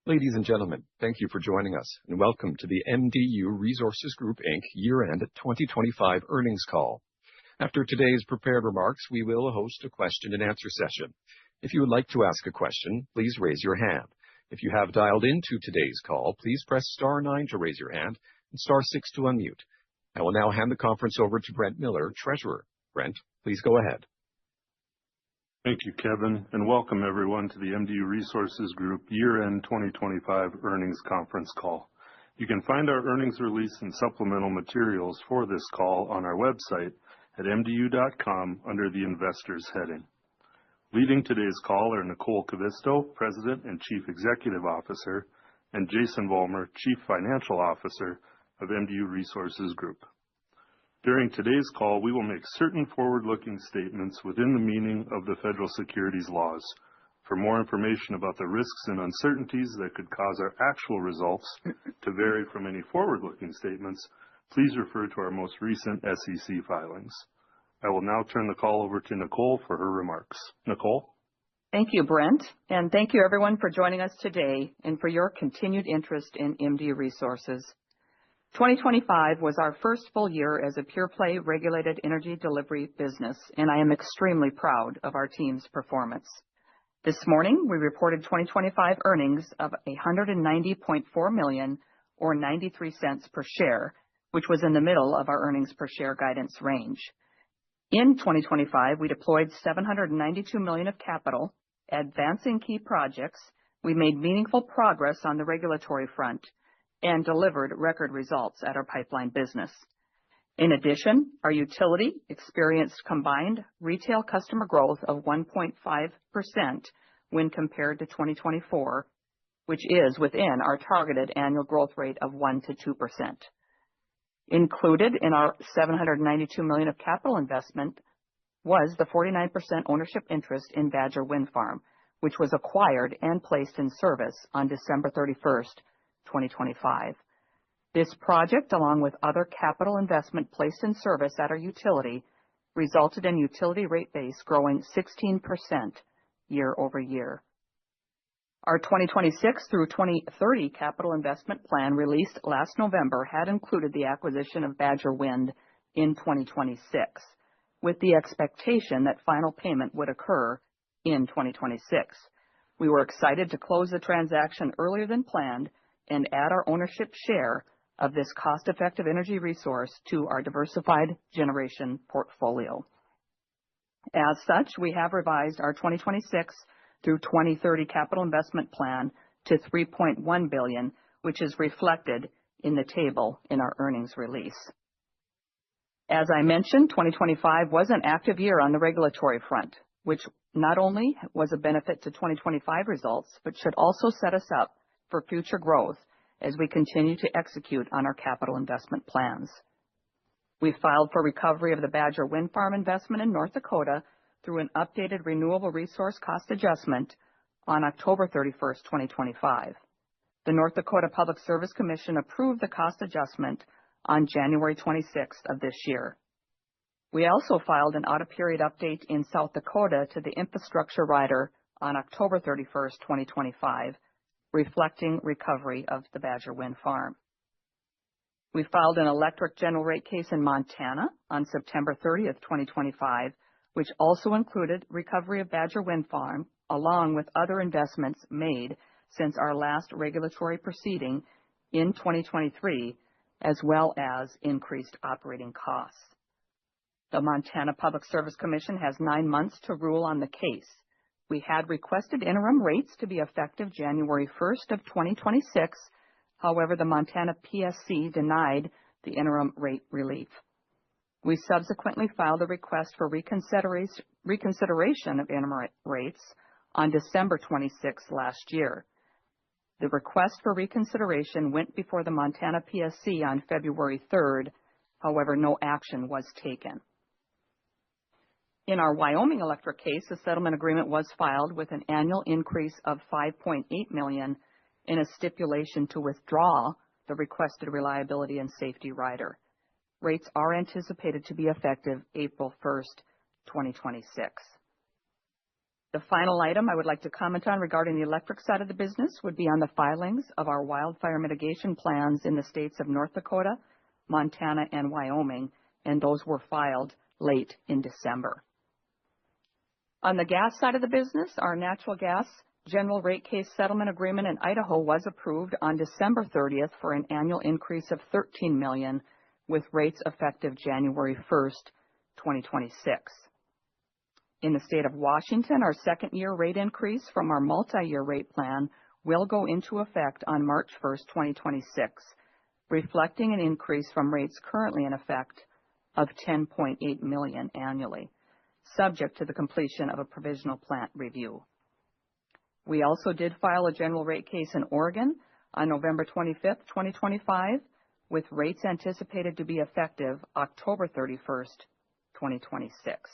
Ladies and gentlemen, thank you for joining us, and welcome to the MDU Resources Group, Inc. Year-End 2025 Earnings Call. After today's prepared remarks, we will host a question-and-answer session. If you would like to ask a question, please raise your hand. If you have dialed into today's call, please press star 9 to raise your hand and star 6 to unmute. I will now hand the conference over to Brent Miller, Treasurer. Brent, please go ahead. Thank you, Kevin, and welcome everyone to the MDU Resources Group Year-End 2025 Earnings Conference Call. You can find our earnings release and supplemental materials for this call on our website at mdu.com under the Investors heading. Leading today's call are Nicole Kivisto, President and Chief Executive Officer, and Jason Vollmer, Chief Financial Officer of MDU Resources Group. During today's call, we will make certain forward-looking statements within the meaning of the federal securities laws. For more information about the risks and uncertainties that could cause our actual results to vary from any forward-looking statements, please refer to our most recent SEC filings. I will now turn the call over to Nicole for her remarks. Nicole? Thank you, Brent, and thank you everyone for joining us today and for your continued interest in MDU Resources. 2025 was our first full year as a pure-play regulated energy delivery business, and I am extremely proud of our team's performance. This morning, we reported 2025 earnings of $190.4 million, or 93 cents per share, which was in the middle of our earnings per share guidance range. In 2025, we deployed $792 million of capital, advancing key projects. We made meaningful progress on the regulatory front and delivered record results at our pipeline business. In addition, our utility experienced combined retail customer growth of 1.5% when compared to 2024, which is within our targeted annual growth rate of 1% to 2%. Included in our $792 million of capital investment was the 49% ownership interest in Badger Wind Farm, which was acquired and placed in service on December 31st, 2025. This project, along with other capital investment placed in service at our utility, resulted in utility rate base growing 16% year over year. Our 2026 through 2030 capital investment plan released last November had included the acquisition of Badger Wind in 2026, with the expectation that final payment would occur in 2026. We were excited to close the transaction earlier than planned and add our ownership share of this cost-effective energy resource to our diversified generation portfolio. As such, we have revised our 2026 through 2030 capital investment plan to $3.1 billion, which is reflected in the table in our earnings release. As I mentioned, 2025 was an active year on the regulatory front, which not only was a benefit to 2025 results, but should also set us up for future growth as we continue to execute on our capital investment plans. We filed for recovery of the Badger Wind Farm investment in North Dakota through an updated renewable resource cost adjustment on October 31st, 2025. The North Dakota Public Service Commission approved the cost adjustment on January 26th of this year. We also filed an out-of-period update in South Dakota to the infrastructure rider on October 31st, 2025, reflecting recovery of the Badger Wind Farm. We filed an electric general rate case in Montana on September 30th, 2025, which also included recovery of Badger Wind Farm, along with other investments made since our last regulatory proceeding in 2023, as well as increased operating costs. The Montana Public Service Commission has 9 months to rule on the case. We had requested interim rates to be effective January 1st of 2026. However, the Montana PSC denied the interim rate relief. We subsequently filed a request for reconsideration of interim rates on December 26th last year. The request for reconsideration went before the Montana PSC on February 3rd. However, no action was taken. In our Wyoming electric case, a settlement agreement was filed with an annual increase of $5.8 million in a stipulation to withdraw the requested reliability and safety rider. Rates are anticipated to be effective April 1st, 2026. The The final item I would like to comment on regarding the electric side of the business would be on the filings of our wildfire mitigation plans in the states of North Dakota, Montana, and Wyoming, and those were filed late in December. On the gas side of the business, our natural gas general rate case settlement agreement in Idaho was approved on December 30th for an annual increase of $13 million, with rates effective January 1st, 2026. In the state of Washington, our second-year rate increase from our multi-year rate plan will go into effect on March 1st, 2026, reflecting an increase from rates currently in effect of $10.8 million annually, subject to the completion of a provisional plant review. We also did file a general rate case in Oregon on November 25th, 2025, with rates anticipated to be effective October 31st, 2026.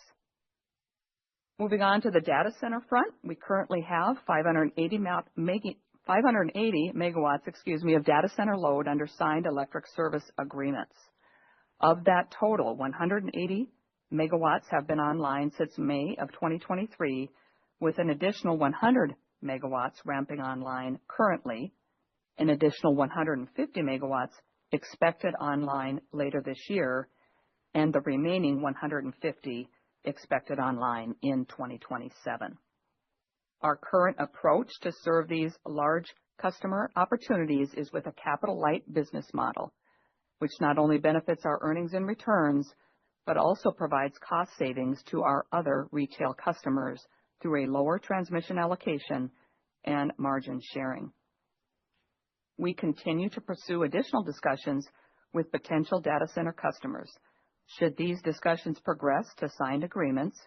Moving on to the data center front, we currently have 580 megawatts of data center load under signed electric service agreements. Of that total, 180 megawatts have been online since May of 2023, with an additional 100 megawatts ramping online currently, an additional 150 megawatts expected online later this year, and the remaining 150 expected online in 2027. Our current approach to serve these large customer opportunities is with a capital-light business model, which not only benefits our earnings and returns, but also provides cost savings to our other retail customers through a lower transmission allocation and margin sharing. We continue to pursue additional discussions with potential data center customers. Should these discussions progress to signed agreements,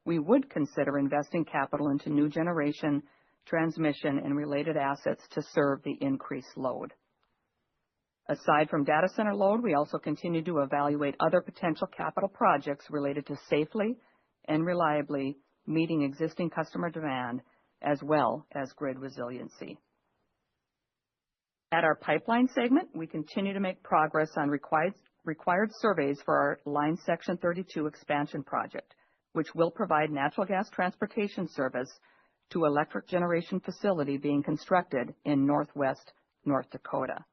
we would consider investing capital into new generation, transmission, and related assets to serve the increased load. Aside from data center load, we also continue to evaluate other potential capital projects related to safely and reliably meeting existing customer demand, as well as grid resiliency. At our pipeline segment, we continue to make progress on required surveys for our Line Section 32 expansion project, which will provide natural gas transportation service to electric generation facility being constructed in northwest North Dakota.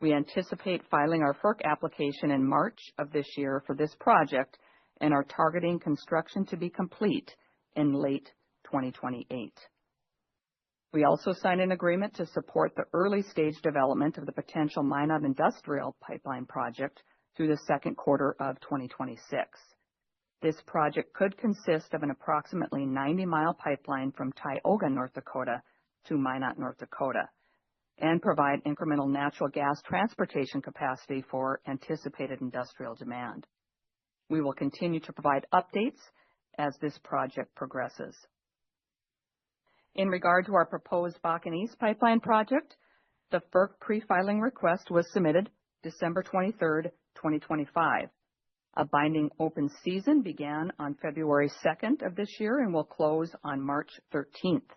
We anticipate filing our FERC application in March of this year for this project and are targeting construction to be complete in late 2028. We also signed an agreement to support the early stage development of the potential Minot Industrial Pipeline project through the second quarter of 2026. This project could consist of an approximately 90-mile pipeline from Tioga, North Dakota to Minot, North Dakota, and provide incremental natural gas transportation capacity for anticipated industrial demand. We will continue to provide updates as this project progresses. In regard to our proposed Bakken East Pipeline project, the FERC pre-filing request was submitted December 23, 2025. A binding open season began on February 2nd of this year and will close on March 13th.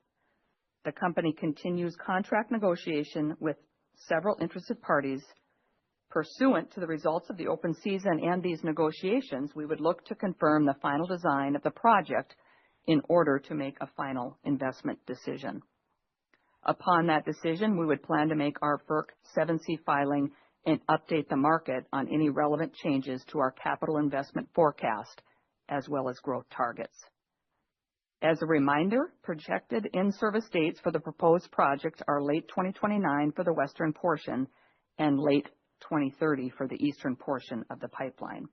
The company continues contract negotiation with several interested parties. Pursuant to the results of the open season and these negotiations, we would look to confirm the final design of the project in order to make a final investment decision. Upon that decision, we would plan to make our FERC 7C filing and update the market on any relevant changes to our capital investment forecast, as well as growth targets. As a reminder, projected in-service dates for the proposed project are late 2029 for the western portion and late 2030 for the eastern portion of the pipeline.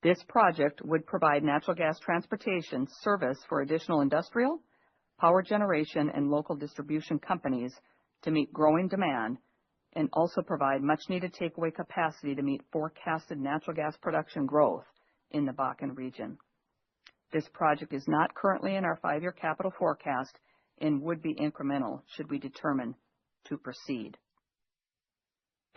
This project would provide natural gas transportation service for additional industrial, power generation, and local distribution companies to meet growing demand, and also provide much-needed takeaway capacity to meet forecasted natural gas production growth in the Bakken region. This project is not currently in our 5-year capital forecast and would be incremental should we determine to proceed.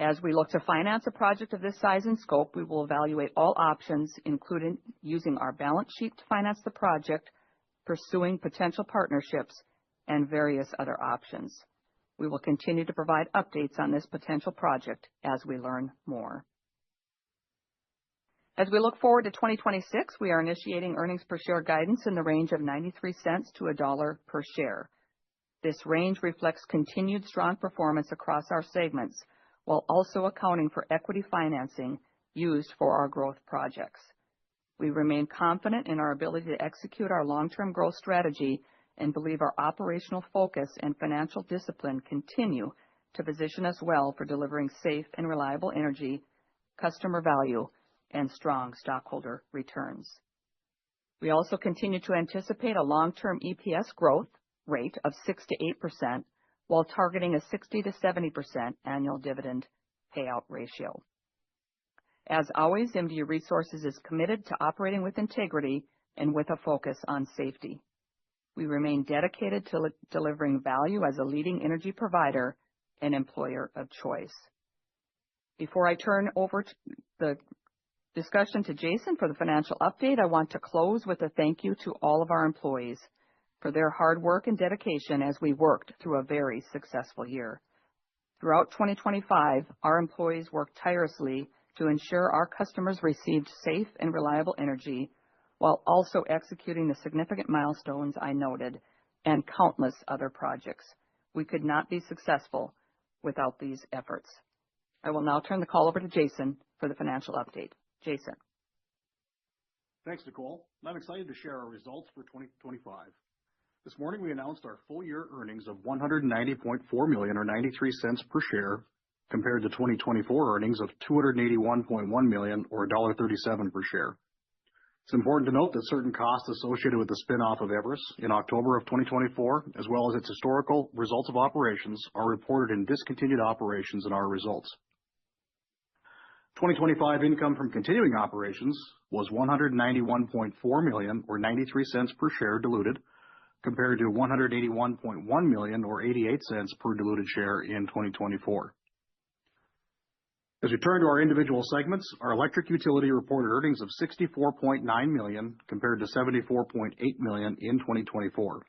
As we look to finance a project of this size and scope, we will evaluate all options, including using our balance sheet to finance the project, pursuing potential partnerships, and various other options. We will continue to provide updates on this potential project as we learn more. As we look forward to 2026, we are initiating earnings per share guidance in the range of 93 cents to $1 per share. This range reflects continued strong performance across our segments, while also accounting for equity financing used for our growth projects. We remain confident in our ability to execute our long-term growth strategy and believe our operational focus and financial discipline continue to position us well for delivering safe and reliable energy, customer value, and strong stockholder returns. We also continue to anticipate a long-term EPS growth rate of 6 to 8%, while targeting a 60 to 70% annual dividend payout ratio. As always, MDU Resources is committed to operating with integrity and with a focus on safety. We remain dedicated to delivering value as a leading energy provider and employer of choice. Before I turn over the discussion to Jason for the financial update, I want to close with a thank you to all of our employees for their hard work and dedication as we worked through a very successful year. Throughout 2025, our employees worked tirelessly to ensure our customers received safe and reliable energy, while also executing the significant milestones I noted and countless other projects. We could not be successful without these efforts. I will now turn the call over to Jason for the financial update. Jason. Thanks, Nicole. I'm excited to share our results for 2025. This morning, we announced our full-year earnings of $190.4 million, or 93 cents per share, compared to 2024 earnings of $281.1 million, or $1.37 per share. It's important to note that certain costs associated with the spin-off of Everus in October of 2024, as well as its historical results of operations, are reported in discontinued operations in our results. 2025 income from continuing operations was $191.4 million, or 93 cents per share diluted, compared to $181.1 million, or 88 cents per diluted share in 2024. As we turn to our individual segments, our electric utility reported earnings of $64.9 million compared to $74.8 million in 2024.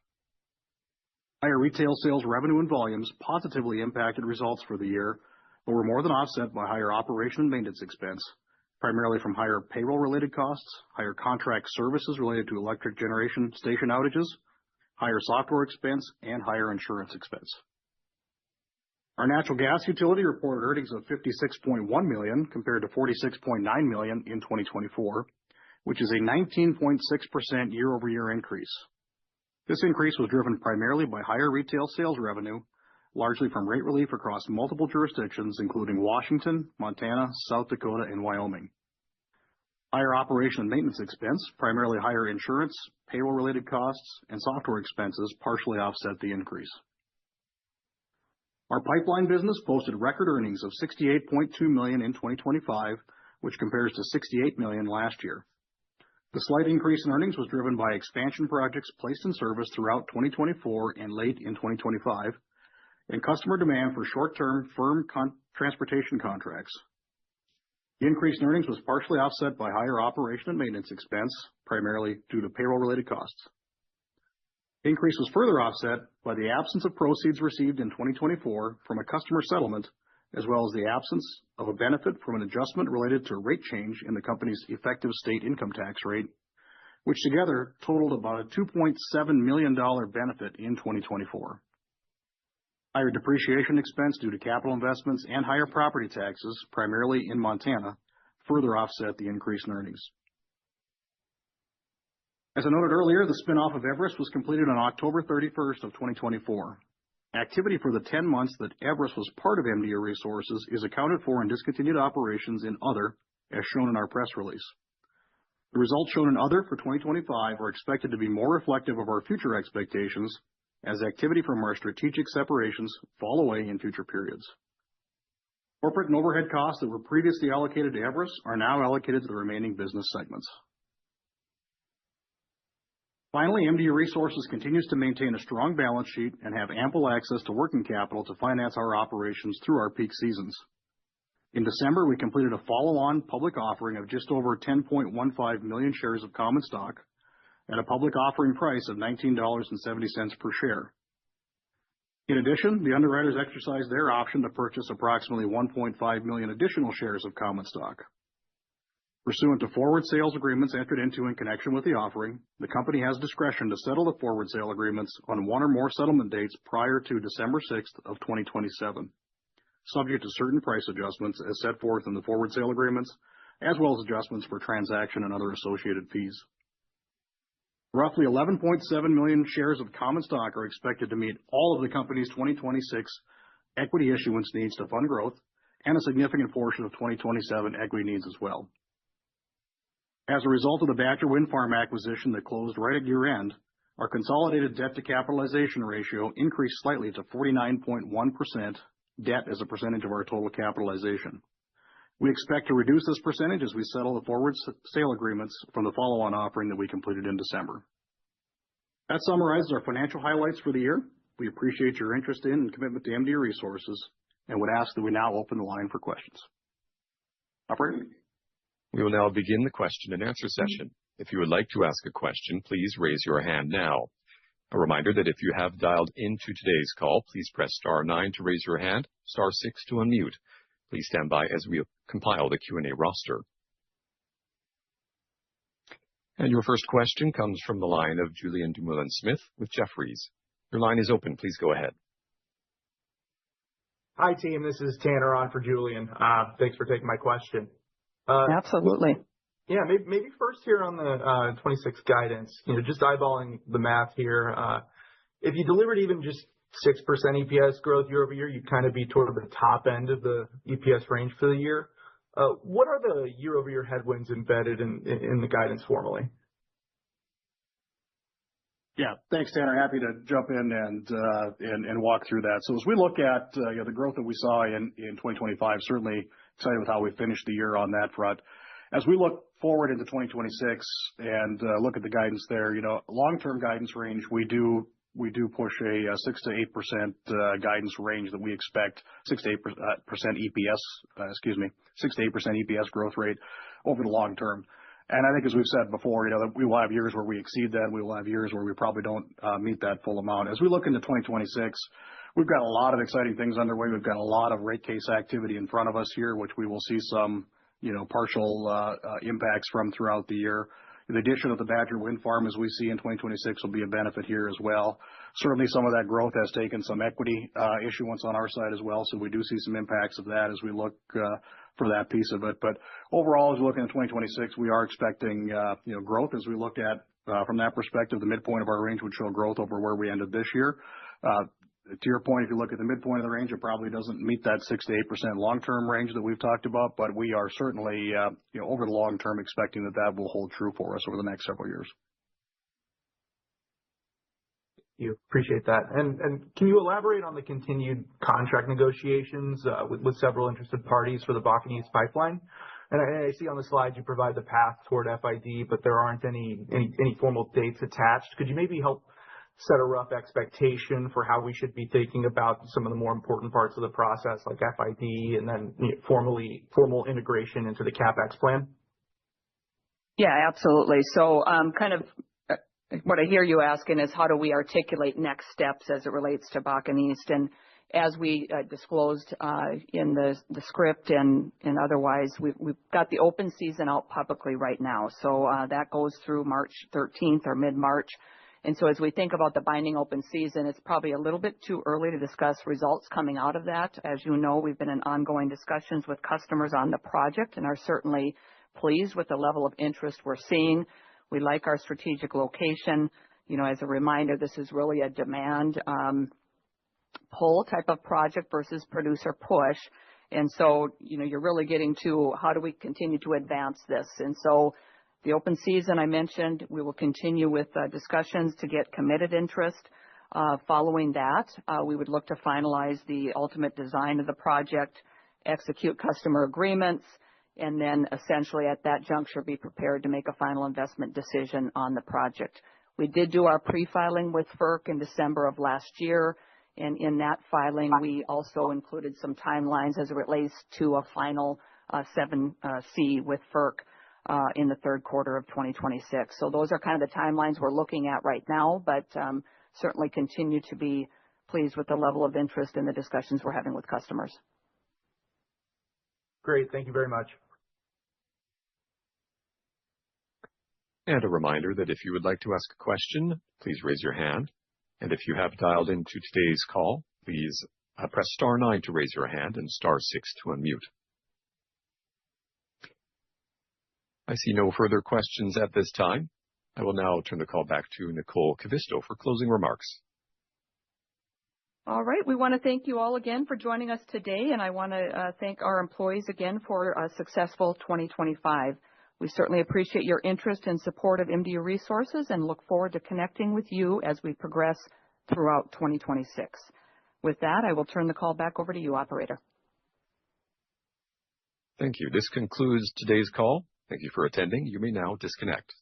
Higher retail sales revenue and volumes positively impacted results for the year, but were more than offset by higher operation and maintenance expense, primarily from higher payroll-related costs, higher contract services related to electric generation station outages, higher software expense, and higher insurance expense. Our natural gas utility reported earnings of $56.1 million compared to $46.9 million in 2024, which is a 19.6% year-over-year increase. This increase was driven primarily by higher retail sales revenue, largely from rate relief across multiple jurisdictions, including Washington, Montana, South Dakota, and Wyoming. Higher operation and maintenance expense, primarily higher insurance, payroll-related costs, and software expenses, partially offset the increase. Our pipeline business posted record earnings of $68.2 million in 2025, which compares to $68 million last year. The slight increase in earnings was driven by expansion projects placed in service throughout 2024 and late in 2025, and customer demand for short-term firm transportation contracts. The increase in earnings was partially offset by higher operation and maintenance expense, primarily due to payroll-related costs. The increase was further offset by the absence of proceeds received in 2024 from a customer settlement, as well as the absence of a benefit from an adjustment related to a rate change in the company's effective state income tax rate, which together totaled about a $2.7 million benefit in 2024. Higher depreciation expense due to capital investments and higher property taxes, primarily in Montana, further offset the increase in earnings. As I noted earlier, the spin-off of Everus was completed on October 31st of 2024. Activity for the 10 months that Everus was part of MDU Resources is accounted for in discontinued operations in other, as shown in our press release. The results shown in other for 2025 are expected to be more reflective of our future expectations as activity from our strategic separations fall away in future periods. Corporate and overhead costs that were previously allocated to Everus are now allocated to the remaining business segments. Finally, MDU Resources continues to maintain a strong balance sheet and have ample access to working capital to finance our operations through our peak seasons. In December, we completed a follow-on public offering of just over 10.15 million shares of common stock at a public offering price of $19.70 per share. In addition, the underwriters exercised their option to purchase approximately 1.5 million additional shares of common stock. Pursuant to forward sales agreements entered into in connection with the offering, the company has discretion to settle the forward sale agreements on one or more settlement dates prior to December 6th of 2027, subject to certain price adjustments as set forth in the forward sale agreements, as well as adjustments for transaction and other associated fees. Roughly 11.7 million shares of common stock are expected to meet all of the company's 2026 equity issuance needs to fund growth, and a significant portion of 2027 equity needs as well. As a result of the Badger Wind Farm acquisition that closed right at year-end, our consolidated debt-to-capitalization ratio increased slightly to 49.1% debt as a percentage of our total capitalization. We expect to reduce this percentage as we settle the forward sale agreements from the follow-on offering that we completed in December. That summarizes our financial highlights for the year. We appreciate your interest in and commitment to MDU Resources and would ask that we now open the line for questions. Operator? We will now begin the question and answer session. If you would like to ask a question, please raise your hand now. A reminder that if you have dialed into today's call, please press *9 to raise your hand, *6 to unmute. Please stand by as we compile the Q&A roster. And your first question comes from the line of Julien Dumoulin-Smith with Jefferies. Your line is open. Please go ahead. Hi, team. This is Tanner on for Julian. Thanks for taking my question. Absolutely. Yeah, maybe first here on the 26 guidance, just eyeballing the math here. If you delivered even just 6% EPS growth year over year, you'd kind of be toward the top end of the EPS range for the year. What are the year over year headwinds embedded in the guidance formally? Yeah, thanks, Tanner. Happy to jump in and walk through that. So as we look at the growth that we saw in 2025, certainly excited with how we finished the year on that front. As we look forward into 2026 and look at the guidance there, long-term guidance range, we do push a 6 to 8% guidance range that we expect 6 to 8% EPS, 6 to 8% EPS growth rate over the long term. And I think, as we've said before, that we will have years where we exceed that. We will have years where we probably don't meet that full amount. As we look into 2026, we've got a lot of exciting things underway. We've got a lot of rate case activity in front of us here, which we will see some partial impacts from throughout the year. The addition of the Badger Wind Farm, as we see in 2026, will be a benefit here as well. Certainly, some of that growth has taken some equity issuance on our side as well, so we do see some impacts of that as we look for that piece of it. But overall, as we look into 2026, we are expecting growth. As we look at from that perspective, the midpoint of our range would show growth over where we ended this year. To your point, if you look at the midpoint of the range, it probably doesn't meet that 6 to 8% long-term range that we've talked about, but we are certainly, over the long term, expecting that will hold true for us over the next several years. You appreciate that. And can you elaborate on the continued contract negotiations with several interested parties for the Bakken East pipeline? And I see on the slide you provide the path toward FID, but there aren't any formal dates attached. Could you maybe help set a rough expectation for how we should be thinking about some of the more important parts of the process, like FID and then formal integration into the CapEx plan? Yeah, absolutely. So kind of what I hear you asking is how do we articulate next steps as it relates to Bakken East? And as we disclosed in the script and otherwise, we've got the open season out publicly right now. So that goes through March 13th or mid-March. And so as we think about the binding open season, it's probably a little bit too early to discuss results coming out of that. As you know, we've been in ongoing discussions with customers on the project and are certainly pleased with the level of interest we're seeing. We like our strategic location. As a reminder, this is really a demand pull type of project versus producer push. And so, you're really getting to how do we continue to advance this? And so the open season I mentioned, we will continue with discussions to get committed interest. Following that, we would look to finalize the ultimate design of the project, execute customer agreements, and then essentially at that juncture be prepared to make a final investment decision on the project. We did do our pre-filing with FERC in December of last year, and in that filing we also included some timelines as it relates to a final 7C with FERC in the third quarter of 2026. So those are kind of the timelines we're looking at right now, but certainly continue to be pleased with the level of interest in the discussions we're having with customers. Great. Thank you very much. And a reminder that if you would like to ask a question, please raise your hand. And if you have dialed into today's call, please press star 9 to raise your hand and star 6 to unmute. I see no further questions at this time. I will now turn the call back to Nicole Cavisto for closing remarks. All right. We want to thank you all again for joining us today, and I want to thank our employees again for a successful 2025. We certainly appreciate your interest and support of MDU Resources and look forward to connecting with you as we progress throughout 2026. With that, I will turn the call back over to you, operator. Thank you. This concludes today's call. Thank you for attending. You may now disconnect.